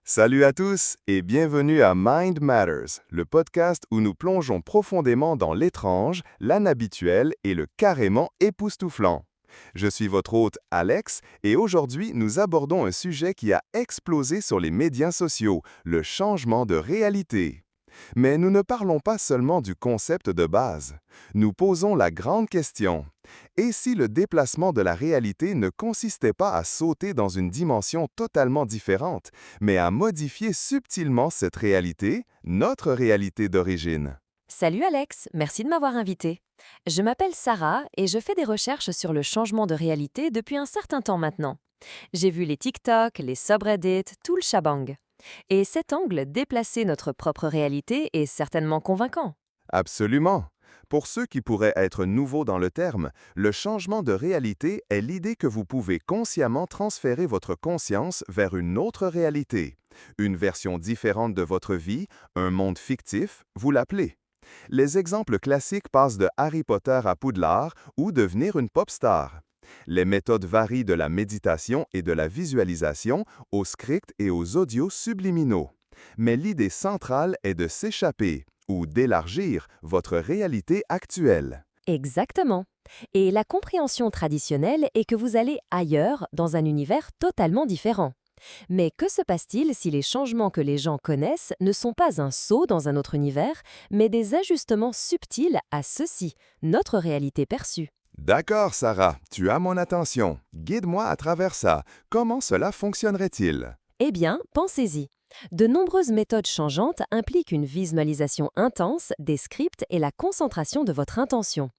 Salut à tous et bienvenue à Mind Matters, le podcast où nous plongeons profondément dans l'étrange, l'inhabituel et le carrément époustouflant. Je suis votre hôte Alex et aujourd'hui nous abordons un sujet qui a explosé sur les médias sociaux, le changement de réalité. Mais nous ne parlons pas seulement du concept de base. Nous posons la grande question. Et si le déplacement de la réalité ne consistait pas à sauter dans une dimension totalement différente, mais à modifier subtilement cette réalité, notre réalité d'origine? Salut Alex, merci de m'avoir invité. Je m'appelle Sarah et je fais des recherches sur le changement de réalité depuis un certain temps maintenant. J'ai vu les TikTok, les subreddits, tout le shebang. Et cet angle, déplacer notre propre réalité, est certainement convaincant. Absolument. Pour ceux qui pourraient être nouveaux dans le terme, le changement de réalité est l'idée que vous pouvez consciemment transférer votre conscience vers une autre réalité. Une version différente de votre vie, un monde fictif, vous l'appelez. Les exemples classiques passent de Harry Potter à Poudlard ou devenir une pop star. Les méthodes varient de la méditation et de la visualisation aux scripts et aux audios subliminaux. Mais l'idée centrale est de s'échapper ou d'élargir votre réalité actuelle. Exactement. Et la compréhension traditionnelle est que vous allez ailleurs, dans un univers totalement différent. Mais que se passe-t-il si les changements que les gens connaissent ne sont pas un saut dans un autre univers, mais des ajustements subtils à ceci, notre réalité perçue? D'accord, Sarah, tu as mon attention. Guide-moi à travers ça. Comment cela fonctionnerait-il? Eh bien, pensez-y. De nombreuses méthodes changeantes impliquent une visualisation intense des scripts et la concentration de votre intention.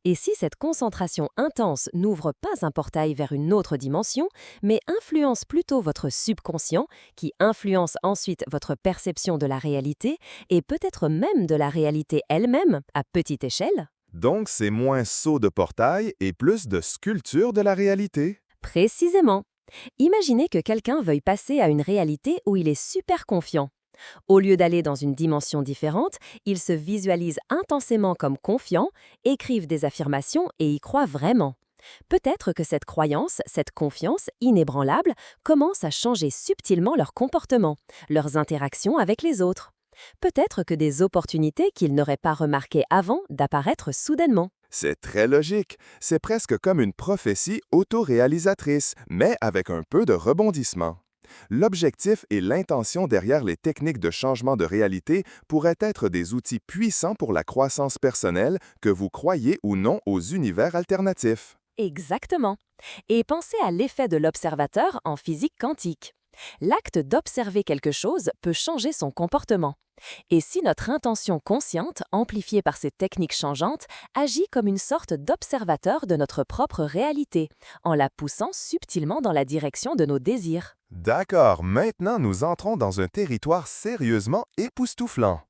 Et si cette concentration intense n'ouvre pas un portail vers une autre dimension, mais influence plutôt votre subconscient, qui influence ensuite votre perception de la réalité, et peut-être même de la réalité elle-même, à petite échelle? Donc, c'est moins saut de portail et plus de sculpture de la réalité? Précisément. Imaginez que quelqu'un veuille passer à une réalité où il est super confiant. Au lieu d'aller dans une dimension différente, il se visualise intensément comme confiant, écrive des affirmations et y croit vraiment. Peut-être que cette croyance, cette confiance inébranlable, commence à changer subtilement leur comportement, leurs interactions avec les autres. Peut-être que des opportunités qu'ils n'auraient pas remarquées avant d'apparaître soudainement. C'est très logique. C'est presque comme une prophétie autoréalisatrice, mais avec un peu de rebondissement. L'objectif et l'intention derrière les techniques de changement de réalité pourraient être des outils puissants pour la croissance personnelle, que vous croyez ou non aux univers alternatifs. Exactement. Et pensez à l'effet de l'observateur en physique quantique. L'acte d'observer quelque chose peut changer son comportement. Et si notre intention consciente, amplifiée par ces techniques changeantes, agit comme une sorte d'observateur de notre propre réalité, en la poussant subtilement dans la direction de nos désirs? D'accord, maintenant nous entrons dans un territoire sérieusement époustouflant.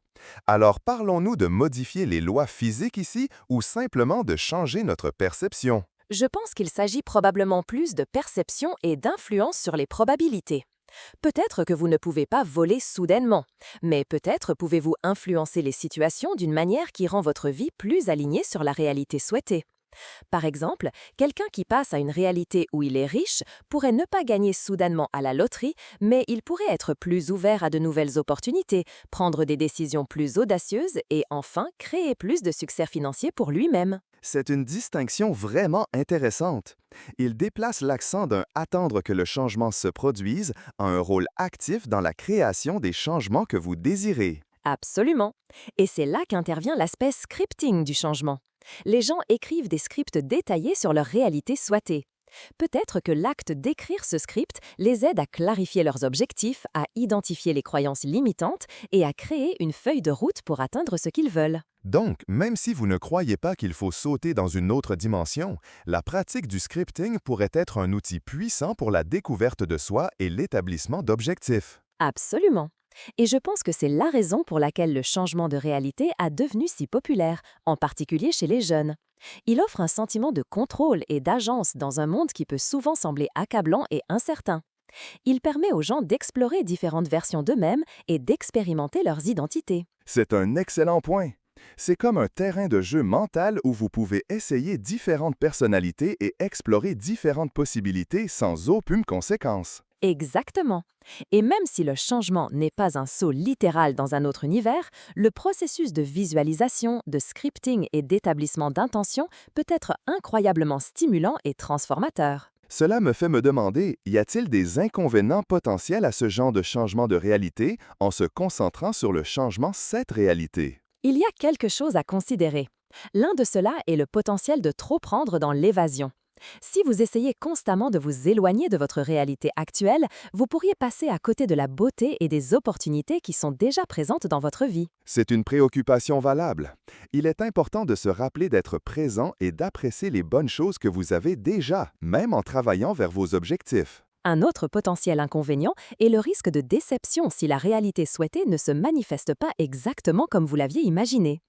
Alors parlons-nous de modifier les lois physiques ici ou simplement de changer notre perception? Je pense qu'il s'agit probablement plus de perception et d'influence sur les probabilités. Peut-être que vous ne pouvez pas voler soudainement, mais peut-être pouvez-vous influencer les situations d'une manière qui rend votre vie plus alignée sur la réalité souhaitée. Par exemple, quelqu'un qui passe à une réalité où il est riche pourrait ne pas gagner soudainement à la loterie, mais il pourrait être plus ouvert à de nouvelles opportunités, prendre des décisions plus audacieuses et enfin créer plus de succès financier pour lui-même. C'est une distinction vraiment intéressante. Il déplace l'accent d'un attendre que le changement se produise à un rôle actif dans la création des changements que vous désirez. Absolument. Et c'est là qu'intervient l'aspect scripting du changement. Les gens écrivent des scripts détaillés sur leur réalité souhaitée. Peut-être que l'acte d'écrire ce script les aide à clarifier leurs objectifs, à identifier les croyances limitantes et à créer une feuille de route pour atteindre ce qu'ils veulent. Donc, même si vous ne croyez pas qu'il faut sauter dans une autre dimension, la pratique du scripting pourrait être un outil puissant pour la découverte de soi et l'établissement d'objectifs. Absolument. Et je pense que c'est la raison pour laquelle le changement de réalité a devenu si populaire, en particulier chez les jeunes. Il offre un sentiment de contrôle et d'agence dans un monde qui peut souvent sembler accablant et incertain. Il permet aux gens d'explorer différentes versions d'eux-mêmes et d'expérimenter leurs identités. C'est un excellent point. C'est comme un terrain de jeu mental où vous pouvez essayer différentes personnalités et explorer différentes possibilités sans aucune conséquence. Exactement. Et même si le changement n'est pas un saut littéral dans un autre univers, le processus de visualisation, de scripting et d'établissement d'intention peut être incroyablement stimulant et transformateur. Cela me fait me demander, y a-t-il des inconvénients potentiels à ce genre de changement de réalité en se concentrant sur le changement cette réalité? Il y a quelque chose à considérer. L'un de ceux-là est le potentiel de trop prendre dans l'évasion. Si vous essayez constamment de vous éloigner de votre réalité actuelle, vous pourriez passer à côté de la beauté et des opportunités qui sont déjà présentes dans votre vie. C'est une préoccupation valable. Il est important de se rappeler d'être présent et d'apprécier les bonnes choses que vous avez déjà, même en travaillant vers vos objectifs. Un autre potentiel inconvénient est le risque de déception si la réalité souhaitée ne se manifeste pas exactement comme vous l'aviez imaginé.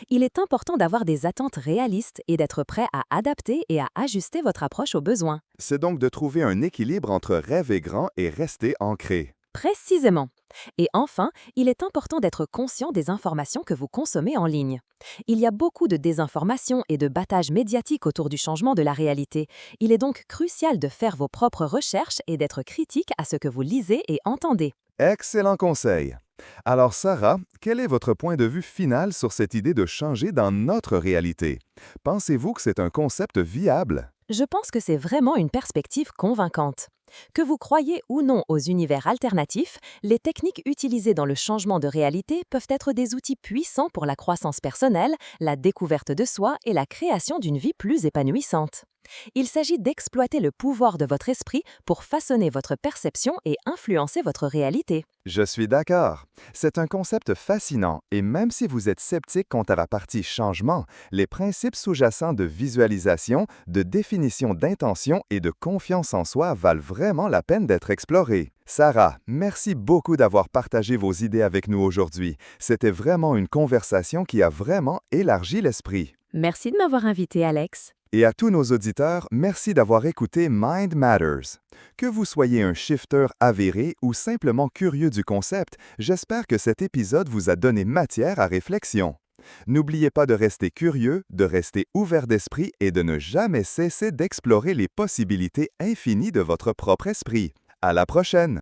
Il est important d'avoir des attentes réalistes et d'être prêt à adapter et à ajuster votre approche aux besoins. C'est donc de trouver un équilibre entre rêver grand et rester ancré. Précisément. Et enfin, il est important d'être conscient des informations que vous consommez en ligne. Il y a beaucoup de désinformation et de battage médiatique autour du changement de la réalité. Il est donc crucial de faire vos propres recherches et d'être critique à ce que vous lisez et entendez. Excellent conseil. Alors Sarah, quel est votre point de vue final sur cette idée de changer dans notre réalité? Pensez-vous que c'est un concept viable? Je pense que c'est vraiment une perspective convaincante. Que vous croyez ou non aux univers alternatifs, les techniques utilisées dans le changement de réalité peuvent être des outils puissants pour la croissance personnelle, la découverte de soi et la création d'une vie plus épanouissante. Il s'agit d'exploiter le pouvoir de votre esprit pour façonner votre perception et influencer votre réalité. Je suis d'accord. C'est un concept fascinant et même si vous êtes sceptique quant à la partie changement, les principes sous-jacents de visualisation, de définition d'intention et de confiance en soi valent vraiment la peine d'être explorés. Sarah, merci beaucoup d'avoir partagé vos idées avec nous aujourd'hui. C'était vraiment une conversation qui a vraiment élargi l'esprit. Merci de m'avoir invité, Alex. Et à tous nos auditeurs, merci d'avoir écouté Mind Matters. Que vous soyez un shifter avéré ou simplement curieux du concept, j'espère que cet épisode vous a donné matière à réflexion. N'oubliez pas de rester curieux, de rester ouvert d'esprit et de ne jamais cesser d'explorer les possibilités infinies de votre propre esprit. À la prochaine!